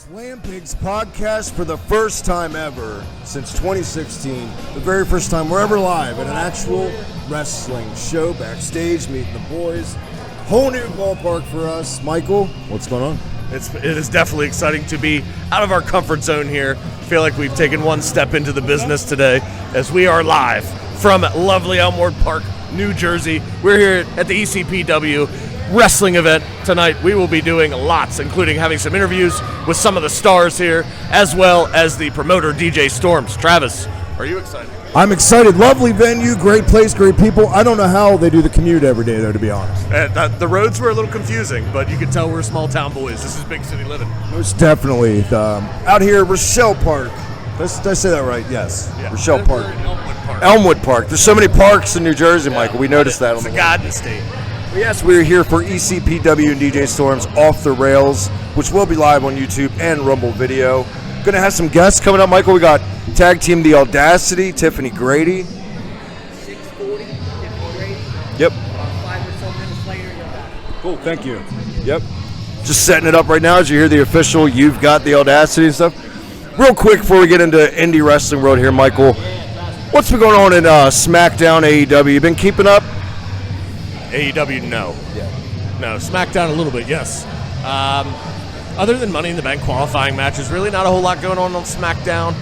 Slam Pigs podcast for the first time ever since 2016. The very first time we're ever live at an actual wrestling show, backstage, meeting the boys. Whole new ballpark for us. Michael, what's going on? It is definitely exciting to be out of our comfort zone here. I feel like we've taken one step into the business today as we are live from lovely Elmwood Park, New Jersey. We're here at the ECPW wrestling event tonight. We will be doing lots, including having some interviews with some of the stars here, as well as the promoter, DJ Storms. Travis, are you excited? I'm excited. Lovely venue, great place, great people. I don't know how they do the commute every day, though, to be honest. The roads were a little confusing, but you can tell we're small town boys. This is big city living. Most definitely. Out here, Rochelle Park. Did I say that right? Yes. Yeah. Rochelle Park. We're in Elmwood Park. Elmwood Park. There's so many parks in New Jersey, Michael. We noticed that. It's a garden state. Yes, we're here for ECPW and DJ Storms Off the Rails, which will be live on YouTube and Rumble Video. Going to have some guests coming up, Michael. We got tag team The Audacity, Tiffany Grady. 6:40, Tiffany Grady. Yep. 5 or so minutes later, you're back. Cool, thank you. Yep. Just setting it up right now as you hear the official You've Got the Audacity and stuff. Real quick before we get into indie wrestling world here, Michael, what's been going on in SmackDown AEW? You been keeping up? AEW, no. Yeah. No, SmackDown a little bit, yes. Other than Money in the Bank qualifying matches, really not a whole lot going on SmackDown.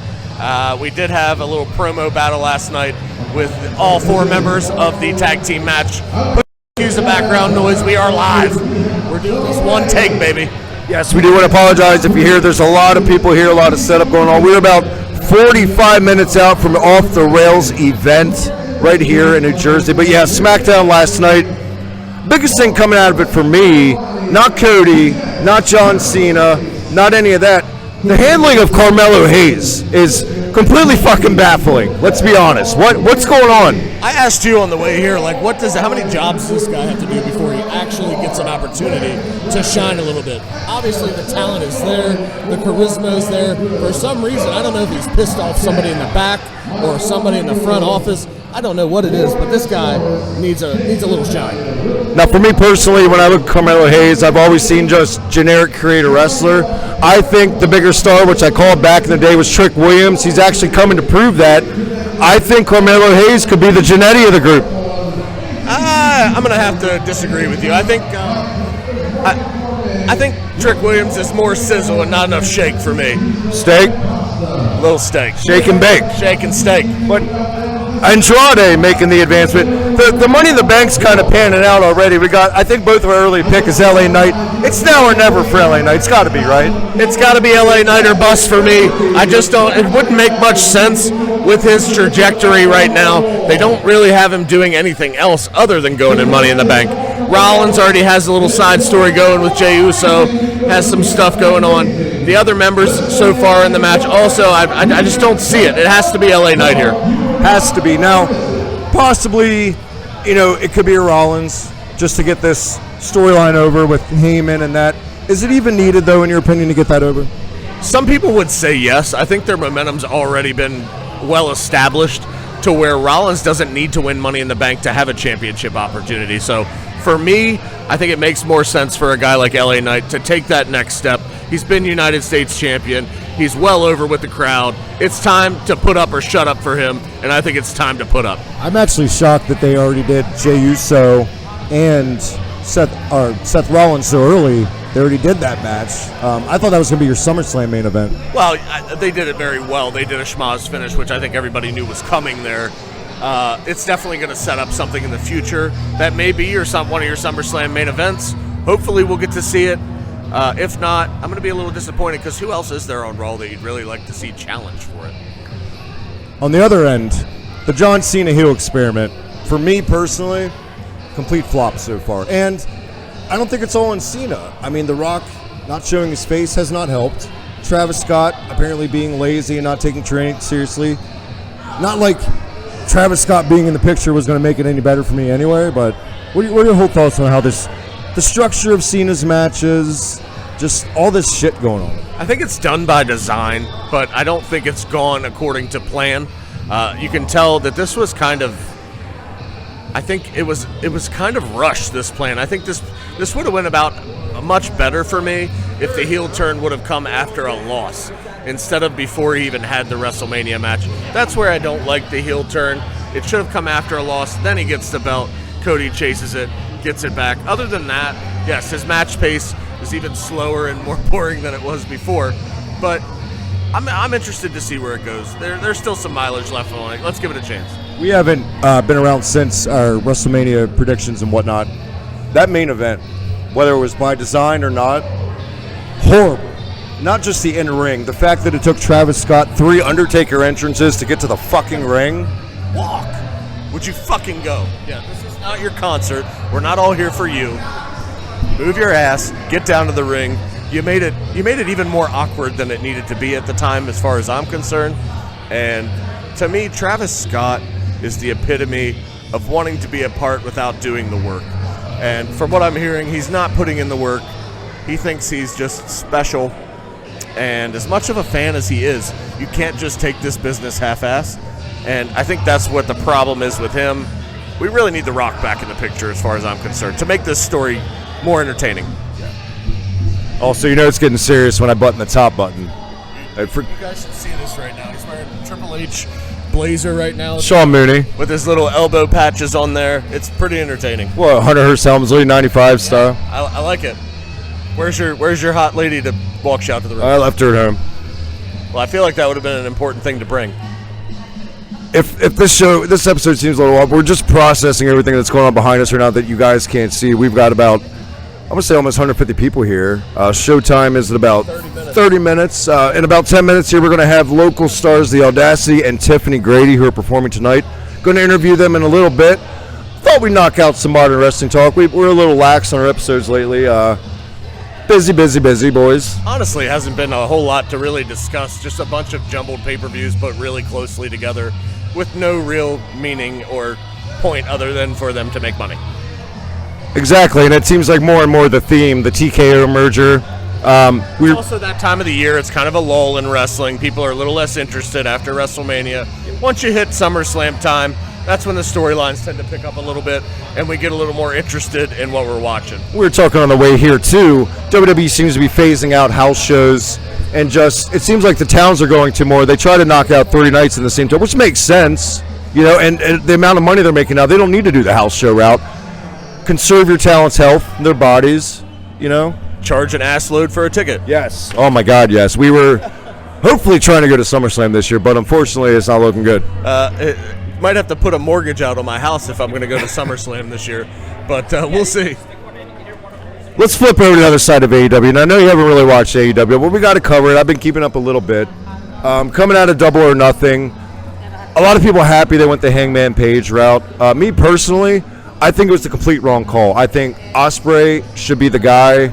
We did have a little promo battle last night with all 4 members of the tag team match. Excuse the background noise. We are live. We're doing this one take, baby. Yes, we do want to apologize if you hear there's a lot of people here, a lot of setup going on. We're about 45 minutes out from Off the Rails event right here in New Jersey. But yeah, SmackDown last night. Biggest thing coming out of it for me, not Cody, not John Cena, not any of that. The handling of Carmelo Hayes is completely fucking baffling. Let's be honest. What's going on? I asked you on the way here, like, how many jobs does this guy have to do before he actually gets an opportunity to shine a little bit? Obviously, the talent is there, the charisma is there. For some reason, I don't know if he's pissed off somebody in the back or somebody in the front office. I don't know what it is, but this guy needs a little shine. Now, for me personally, when I look at Carmelo Hayes, I've always seen just generic creator wrestler. I think the bigger star, which I called back in the day, was Trick Williams. He's actually coming to prove that. I think Carmelo Hayes could be the Jannetty of the group. I'm going to have to disagree with you. I think Trick Williams is more sizzle and not enough shake for me. Steak? Little steak. Shake and bake. Shake and steak. But Andrade making the advancement. The Money in the Bank's kind of panning out already. We got, I think both of our early pick is LA Knight. It's now or never for LA Knight. It's got to be, right? It's got to be LA Knight or bust for me. I just don't, it wouldn't make much sense with his trajectory right now. They don't really have him doing anything else other than going in Money in the Bank. Rollins already has a little side story going with Jey Uso, has some stuff going on. The other members so far in the match also, I just don't see it. It has to be LA Knight here. Has to be. Now, possibly, it could be a Rollins just to get this storyline over with Heyman and that. Is it even needed, though, in your opinion, to get that over? Some people would say yes. I think their momentum's already been well established to where Rollins doesn't need to win Money in the Bank to have a championship opportunity. So, for me, I think it makes more sense for a guy like LA Knight to take that next step. He's been United States champion. He's well over with the crowd. It's time to put up or shut up for him, and I think it's time to put up. I'm actually shocked that they already did Jey Uso and Seth Rollins so early. They already did that match. I thought that was going to be your SummerSlam main event. Well, they did it very well. They did a schmoz finish, which I think everybody knew was coming there. It's definitely going to set up something in the future that may be one of your SummerSlam main events. Hopefully we'll get to see it. If not, I'm going to be a little disappointed because who else is there on Raw that you'd really like to see challenge for it? On the other end, the John Cena heel experiment, for me personally, complete flop so far. And I don't think it's all on Cena. I mean, The Rock not showing his face has not helped. Travis Scott apparently being lazy and not taking training seriously. Not like Travis Scott being in the picture was going to make it any better for me anyway, but what are your whole thoughts on how the structure of Cena's matches, just all this shit going on? I think it's done by design, but I don't think it's gone according to plan. You can tell that this was kind of, I think it was kind of rushed, this plan. I think this would have went about much better for me if the heel turn would have come after a loss instead of before he even had the WrestleMania match. That's where I don't like the heel turn. It should have come after a loss. Then he gets the belt. Cody chases it, gets it back. Other than that, yes, his match pace is even slower and more boring than it was before. But I'm interested to see where it goes. There's still some mileage left on it. Let's give it a chance. We haven't been around since our WrestleMania predictions and whatnot. That main event, whether it was by design or not, horrible. Not just the in-ring, the fact that it took Travis Scott 3 Undertaker entrances to get to the fucking ring. Walk. Would you fucking go? Yeah, this is not your concert. We're not all here for you. Move your ass. Get down to the ring. You made it even more awkward than it needed to be at the time, as far as I'm concerned. And to me, Travis Scott is the epitome of wanting to be a part without doing the work. And from what I'm hearing, he's not putting in the work. He thinks he's just special. And as much of a fan as he is, you can't just take this business half-ass. And I think that's what the problem is with him. We really need The Rock back in the picture, as far as I'm concerned, to make this story more entertaining. Also, you know it's getting serious when I button the top button. You guys should see this right now. He's wearing a Triple H blazer right now Sean Mooney. with his little elbow patches on there. It's pretty entertaining. What, Hunter Hearst Helmsley, 95 style? I like it. Where's your hot lady to walk out to the ring? I left her at home. Well, I feel like that would have been an important thing to bring. If this episode seems a little off, we're just processing everything that's going on behind us right now that you guys can't see. We've got about, I'm going to say almost 150 people here. Showtime is at about 30 minutes. In about 10 minutes here, we're going to have local stars, The Audacity and Tiffany Grady, who are performing tonight. Going to interview them in a little bit. Thought we'd knock out some modern wrestling talk. We're a little lax on our episodes lately. Busy, boys. Honestly, it hasn't been a whole lot to really discuss. Just a bunch of jumbled pay-per-views put really closely together with no real meaning or point other than for them to make money. Exactly, and it seems like more and more the theme, the TKO merger. It's also that time of the year. It's kind of a lull in wrestling. People are a little less interested after WrestleMania. Once you hit SummerSlam time, that's when the storylines tend to pick up a little bit, and we get a little more interested in what we're watching. We were talking on the way here, too. WWE seems to be phasing out house shows, and just, it seems like the towns are going to more. They try to knock out 30 nights in the same time, which makes sense, you know, and the amount of money they're making now, they don't need to do the house show route. Conserve your talent's health, their bodies, you know. Charge an ass load for a ticket. Yes. Oh, my God, yes. We were hopefully trying to go to SummerSlam this year, but unfortunately it's not looking good. Might have to put a mortgage out on my house if I'm going to go to SummerSlam this year, but we'll see. Let's flip over to the other side of AEW. And I know you haven't really watched AEW, but we got to cover it. I've been keeping up a little bit. Coming out of Double or Nothing, a lot of people happy they went the Hangman Page route. Me personally, I think it was the complete wrong call. I think Ospreay should be the guy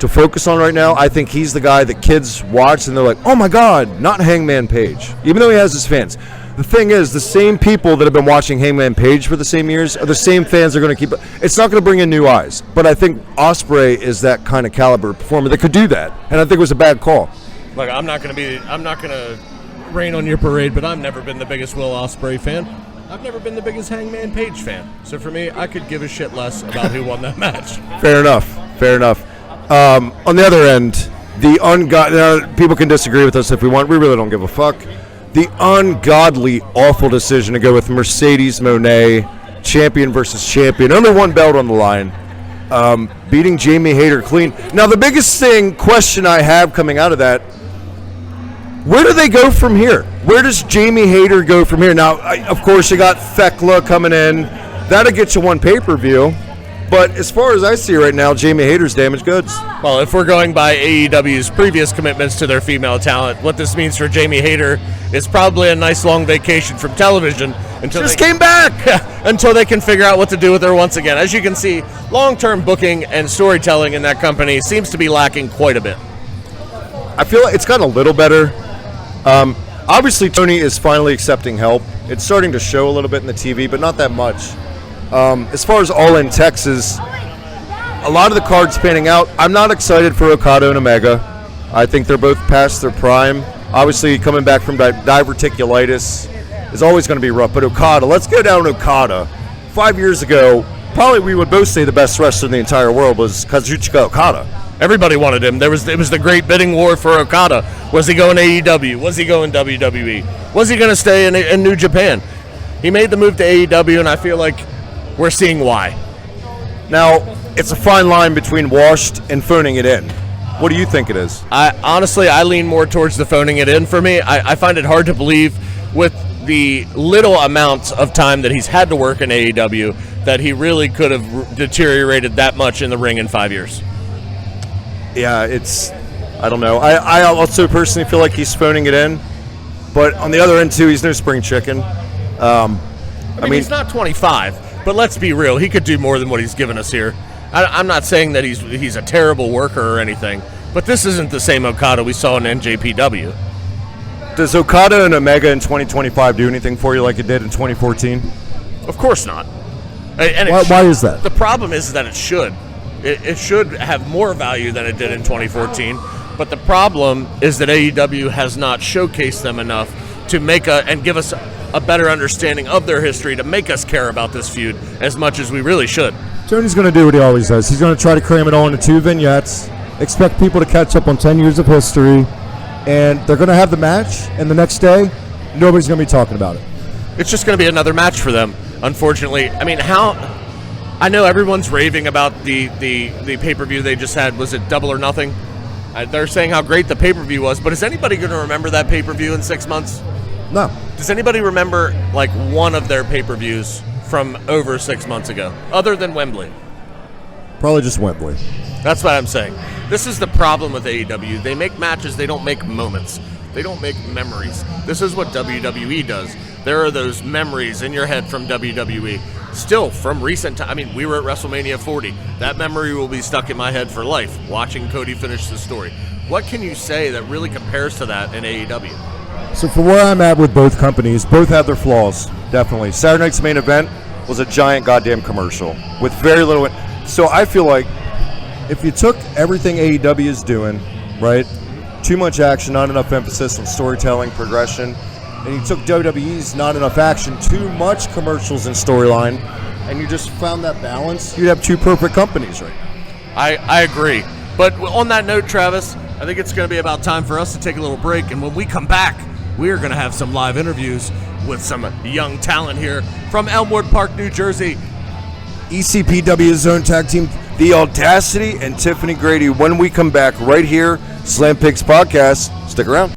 to focus on right now. I think he's the guy that kids watch and they're like, oh my God, not Hangman Page, even though he has his fans. The thing is, the same people that have been watching Hangman Page for the same years are the same fans that are going to keep. It's not going to bring in new eyes, but I think Ospreay is that kind of caliber performer that could do that, and I think it was a bad call. Look, I'm not going to rain on your parade, but I've never been the biggest Will Ospreay fan. I've never been the biggest Hangman Page fan. So for me, I could give a shit less about who won that match. Fair enough. On the other end, people can disagree with us if we want. We really don't give a fuck. The ungodly, awful decision to go with Mercedes Moné, champion versus champion. Only one belt on the line. Beating Jamie Hayter clean. Now, the biggest question I have coming out of that, where do they go from here? Where does Jamie Hayter go from here? Now, of course, you got Thekla coming in. That'll get you one pay-per-view. But as far as I see right now, Jamie Hayter's damaged goods. Well, if we're going by AEW's previous commitments to their female talent, what this means for Jamie Hayter is probably a nice long vacation from television until came back. Until they can figure out what to do with her once again. As you can see, long-term booking and storytelling in that company seems to be lacking quite a bit. I feel like it's gotten a little better. Obviously, Tony is finally accepting help. It's starting to show a little bit in the TV, but not that much. As far as All In Texas, a lot of the cards panning out. I'm not excited for Okada and Omega. I think they're both past their prime. Obviously, coming back from diverticulitis is always going to be rough. But Okada, let's go down to Okada. 5 years ago, probably we would both say the best wrestler in the entire world was Kazuchika Okada. Everybody wanted him. It was the great bidding war for Okada. Was he going AEW? Was he going WWE? Was he going to stay in New Japan? He made the move to AEW, and I feel like we're seeing why. Now, it's a fine line between washed and phoning it in. What do you think it is? I lean more towards the phoning it in for me. I find it hard to believe with the little amounts of time that he's had to work in AEW that he really could have deteriorated that much in the ring in 5 years. Yeah, I don't know. I also personally feel like he's phoning it in, but on the other end too, he's no spring chicken. I mean, he's not 25, but let's be real. He could do more than what he's given us here. I'm not saying that he's a terrible worker or anything, but this isn't the same Okada we saw in NJPW. Does Okada and Omega in 2025 do anything for you like it did in 2014? Of course not. And Why is that? The problem is that it should. It should have more value than it did in 2014, but the problem is that AEW has not showcased them enough to make and give us a better understanding of their history to make us care about this feud as much as we really should. Tony's going to do what he always does. He's going to try to cram it all into 2 vignettes, expect people to catch up on 10 years of history, and they're going to have the match, and the next day, nobody's going to be talking about it. It's just going to be another match for them, unfortunately. I mean, I know everyone's raving about the pay-per-view they just had. Was it Double or Nothing? They're saying how great the pay-per-view was, but is anybody going to remember that pay-per-view in 6 months? No. Does anybody remember, like, one of their pay-per-views from over 6 months ago, other than Wembley? Probably just Wembley. That's what I'm saying. This is the problem with AEW. They make matches, they don't make moments. They don't make memories. This is what WWE does. There are those memories in your head from WWE. Still, from recent time. I mean, we were at WrestleMania 40. That memory will be stuck in my head for life, watching Cody finish the story. What can you say that really compares to that in AEW? So for where I'm at with both companies, both have their flaws, definitely. Saturday Night's Main Event was a giant goddamn commercial with very little. So I feel like if you took everything AEW is doing, right, too much action, not enough emphasis on storytelling, progression, and you took WWE's not enough action, too much commercials and storyline, and you just found that balance, you'd have 2 perfect companies, right? I agree. But on that note, Travis, I think it's going to be about time for us to take a little break, and when we come back, we are going to have some live interviews with some young talent here from Elmwood Park, New Jersey. ECPW's Zone Tag Team, The Audacity and Tiffany Grady. When we come back right here, Slam Pigs Podcast. Stick around.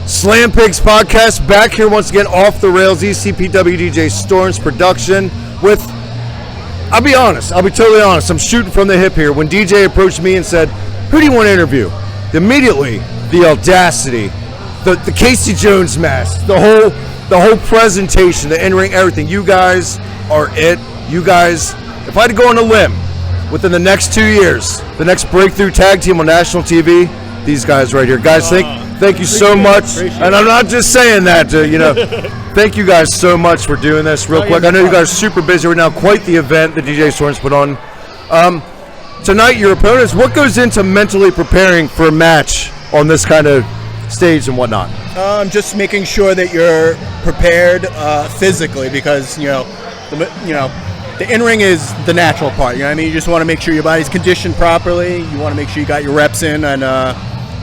Slam Pigs Podcast back here once again off the rails. ECPW DJ Storms production with, I'll be totally honest, I'm shooting from the hip here. When DJ approached me and said, who do you want to interview? Immediately, The Audacity, the Casey Jones mask, the whole presentation, the in-ring, everything. You guys are it. You guys, if I had to go on a limb, within the next 2 years, the next breakthrough tag team on national TV, these guys right here. Guys, thank you so much. And I'm not just saying that, thank you guys so much for doing this real quick. I know you guys are super busy right now. Quite the event that DJ Storms put on. Tonight, your opponents, what goes into mentally preparing for a match on this kind of stage and whatnot? Just making sure that you're prepared physically because, the in-ring is the natural part. You know what I mean? You just want to make sure your body's conditioned properly. You want to make sure you got your reps in and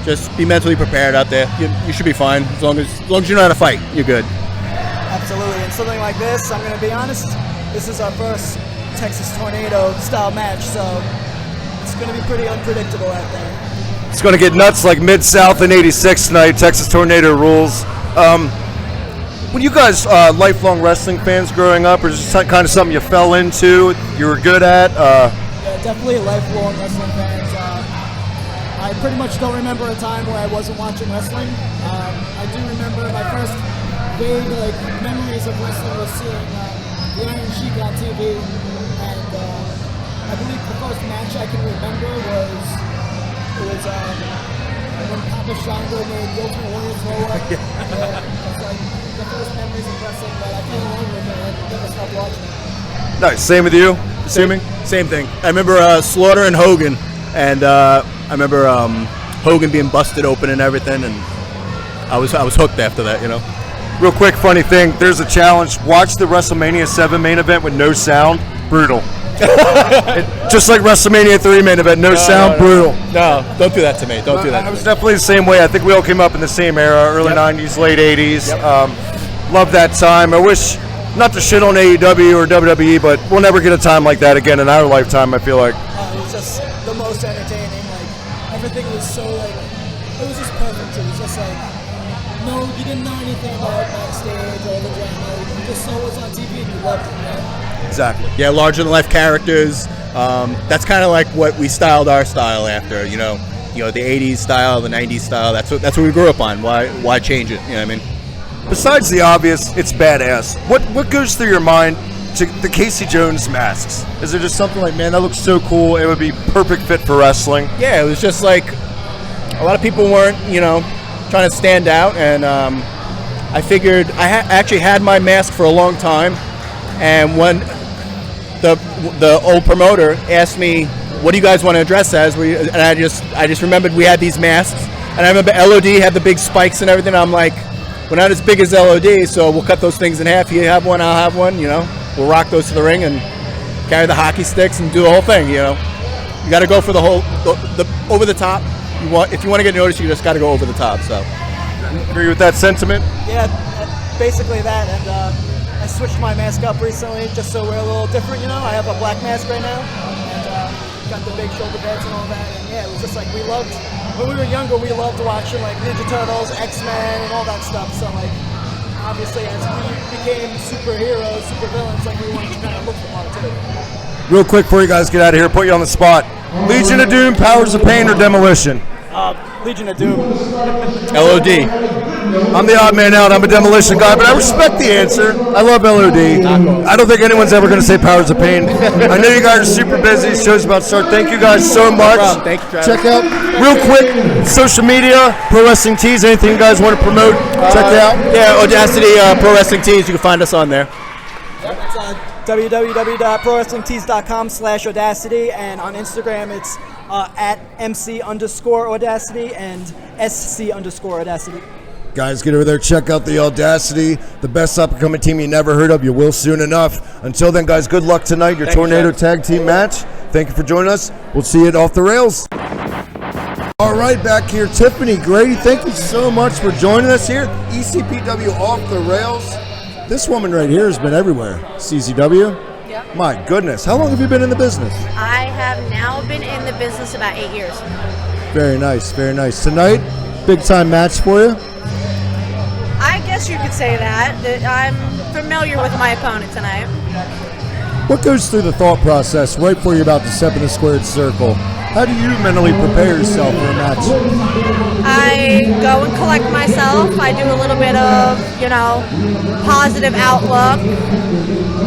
just be mentally prepared out there. You should be fine as long as you know how to fight. You're good. Absolutely, and something like this, I'm going to be honest, this is our first Texas Tornado style match, so it's going to be pretty unpredictable out there. It's going to get nuts like Mid-South in 86 tonight. Texas Tornado rules. When you guys lifelong wrestling fans growing up, or just kind of something you fell into, you were good at? Yeah, definitely lifelong wrestling fans. I pretty much don't remember a time where I wasn't watching wrestling. I do remember my first vague memories of wrestling was seeing on TV, and I believe the first match I can remember was when Papa Shango made the Ultimate Warrior throw up. It's like the first memories of wrestling that I came along with, and I never stopped watching it. Nice. Same with you, assuming? Same thing. I remember Slaughter and Hogan, and I remember Hogan being busted open and everything, and I was hooked after that, you know. Real quick, funny thing. There's a challenge. Watch the WrestleMania 7 main event with no sound. Brutal. Just like WrestleMania 3 main event, no sound, brutal. No, don't do that to me. Don't do that I to was me. definitely the same way. I think we all came up in the same era, early Yep. 90s, late 80s. Yep. Love that time. I wish, not to shit on AEW or WWE, but we'll never get a time like that again in our lifetime, I feel like. It was just the most entertaining. Like everything was so like it was just perfect. It was just like no, you didn't know anything about backstage or the drama. You just saw what's on TV and you loved it. You know? Exactly. Yeah, larger than life characters. That's kind of like what we styled our style after. You know, the '80s style, the '90s style. That's what we grew up on. Why change it? You know what I mean? Besides the obvious, it's badass. What goes through your mind to the Casey Jones masks? Is it just something like, man, that looks so cool, it would be perfect fit for wrestling? Yeah, it was just like a lot of people weren't, trying to stand out, and I figured I actually had my mask for a long time, and when the old promoter asked me, "What do you guys want to address as?" And I just remembered we had these masks, and I remember LOD had the big spikes and everything. I'm like, we're not as big as LOD, so we'll cut those things in half. You have one, I'll have one. We'll rock those to the ring and carry the hockey sticks and do the whole thing. You got to go for the whole the over the top. If you want to get noticed, you just got to go over the top. So, Agree with that sentiment? Yeah, basically that. And I switched my mask up recently just so we're a little different. I have a black mask right now, and got the big shoulder pads and all that. And yeah, it was just like we loved when we were younger. We loved watching like Ninja Turtles, X-Men, and all that stuff. So like, obviously, as we became superheroes, supervillains, like we wanted to kind of look for one too. Real quick before you guys get out of here, put you on the spot. Legion of Doom, Powers of Pain, or Demolition? Legion of Doom. LOD. I'm the odd man out. I'm a Demolition guy, but I respect the answer. I love LOD. I don't think anyone's ever going to say Powers of Pain. I know you guys are super busy. Show's about to start. Thank you guys so much. Thank you, Travis. Check out, real quick, social media, Pro Wrestling Tees, anything you guys want to promote, check it out. Yeah, Audacity Pro Wrestling Tees. You can find us on there. It's www.prowrestlingtees.com/Audacity, and on Instagram it's at MC_Audacity and SC_Audacity. Guys, get over there, check out the Audacity, the best up-and-coming team you never heard of. You will soon enough. Until then, guys, good luck tonight, your Tornado Tag Team match. Thank you for joining us. We'll see you at Off the Rails. All right, back here, Tiffany Grady, thank you so much for joining us here. ECPW Off the Rails. This woman right here has been everywhere. CZW? Yep. My goodness. How long have you been in the business? I have now been in the business about 8 years. Very nice, very nice. Tonight, big-time match for you? I guess you could say that. I'm familiar with my opponent tonight. What goes through the thought process right before you're about to step in the squared circle? How do you mentally prepare yourself for a match? I go and collect myself. I do a little bit of, positive outlook.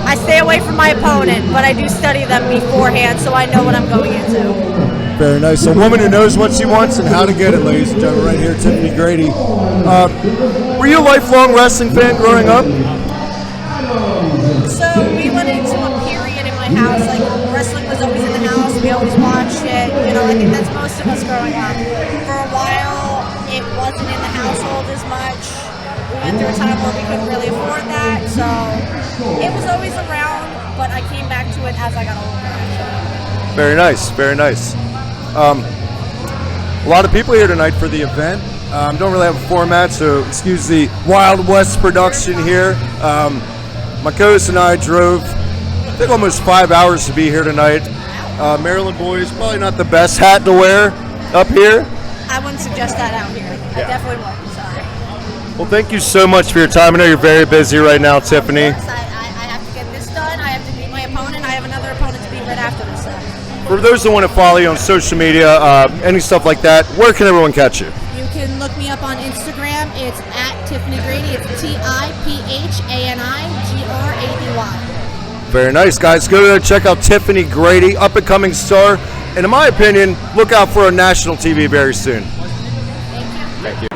I stay away from my opponent, but I do study them beforehand so I know what I'm going into. Very nice. A woman who knows what she wants and how to get it, ladies and gentlemen, right here, Tiffany Grady. Were you a lifelong wrestling fan growing up? So we went into a period in my house, like wrestling was always in the house, we always watched it, I think that's most of us growing up. For a while, it wasn't in the household as much. We went through a time where we couldn't really afford that, so it was always around, but I came back to it as I got older. Very nice, very nice. A lot of people here tonight for the event. Don't really have a format, so excuse the Wild West production here. My co-host and I drove, I think, almost 5 hours to be here tonight. Maryland boys, probably not the best hat to wear up here. I wouldn't suggest that out here. I definitely wouldn't, sorry. Well, thank you so much for your time. I know you're very busy right now, Tiffany. Of course, I have to get this done, I have to beat my opponent, I have another opponent to beat right after this. So. For those that want to follow you on social media, any stuff like that, where can everyone catch you? You can look me up on Instagram. It's at Tiffany Grady. It's TIPHANIGRADY. Very nice, guys. Go to check out Tiffany Grady, up-and-coming star. And in my opinion, look out for a national TV very soon. Thank you.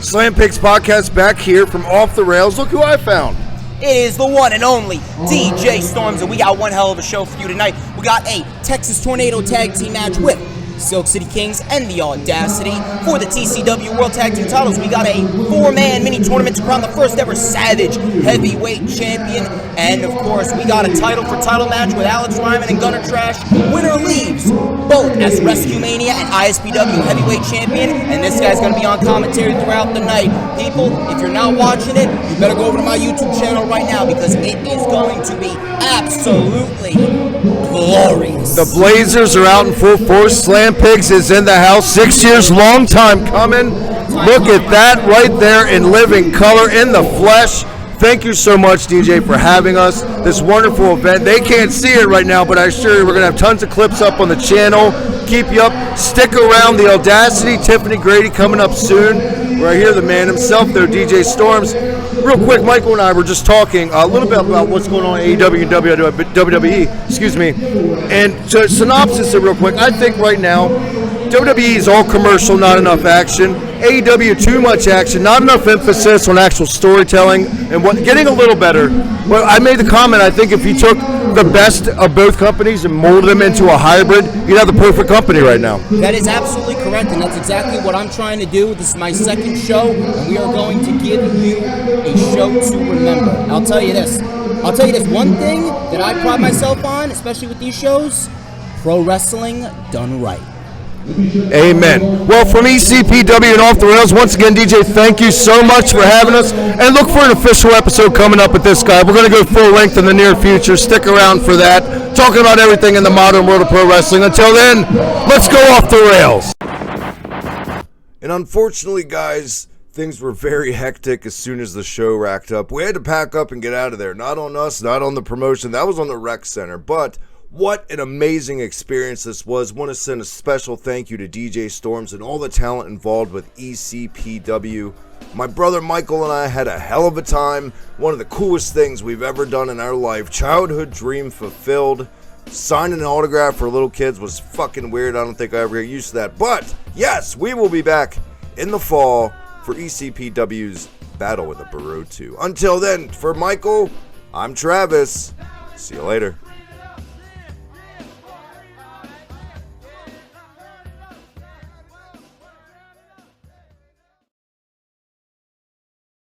Slam Pigs podcast back here from Off the Rails. Look who I found. It is the one and only DJ Storms, and we got one hell of a show for you tonight. We got a Texas Tornado Tag Team match with Silk City Kings and The Audacity. For the TCW World Tag Team titles, we got a 4-man mini tournament to crown the first ever Savage Heavyweight Champion. And of course, we got a title for title match with Alex Ryman and Gunner Trash. Winner leaves both as Rescue Mania and ISPW Heavyweight Champion. And this guy's going to be on commentary throughout the night. People, if you're not watching it, you better go over to my YouTube channel right now because it is going to be absolutely glorious. The Blazers are out in full force. Slam Pigs is in the house. 6 years, long time coming. Look at that right there in living color, in the flesh. Thank you so much, DJ, for having us. This wonderful event. They can't see it right now, but I assure you we're going to have tons of clips up on the channel. Keep you up. Stick around. The Audacity, Tiffany Grady coming up soon. Right here, the man himself, though, DJ Storms. Real quick, Michael and I were just talking a little bit about what's going on in AEW and WWE, excuse me. And to synopsis it real quick, I think right now, WWE is all commercial, not enough action. AEW, too much action, not enough emphasis on actual storytelling, and getting a little better. Well, I made the comment, I think if you took the best of both companies and molded them into a hybrid, you'd have the perfect company right now. That is absolutely correct, and that's exactly what I'm trying to do. This is my second show, and we are going to give you a show to remember. I'll tell you this. One thing that I pride myself on, especially with these shows, pro wrestling done right. Amen. Well, from ECPW and Off the Rails, once again, DJ, thank you so much for having us. And look for an official episode coming up with this guy. We're going to go full length in the near future. Stick around for that. Talking about everything in the modern world of pro wrestling. Until then, let's go off the rails. And unfortunately, guys, things were very hectic as soon as the show racked up. We had to pack up and get out of there. Not on us, not on the promotion. That was on the rec center. But what an amazing experience this was. Want to send a special thank you to DJ Storms and all the talent involved with ECPW. My brother Michael and I had a hell of a time. One of the coolest things we've ever done in our life. Childhood dream fulfilled. Signing an autograph for little kids was fucking weird. I don't think I ever get used to that. But yes, we will be back in the fall for ECPW's Battle with the Barrow 2. Until then, for Michael, I'm Travis. See you later.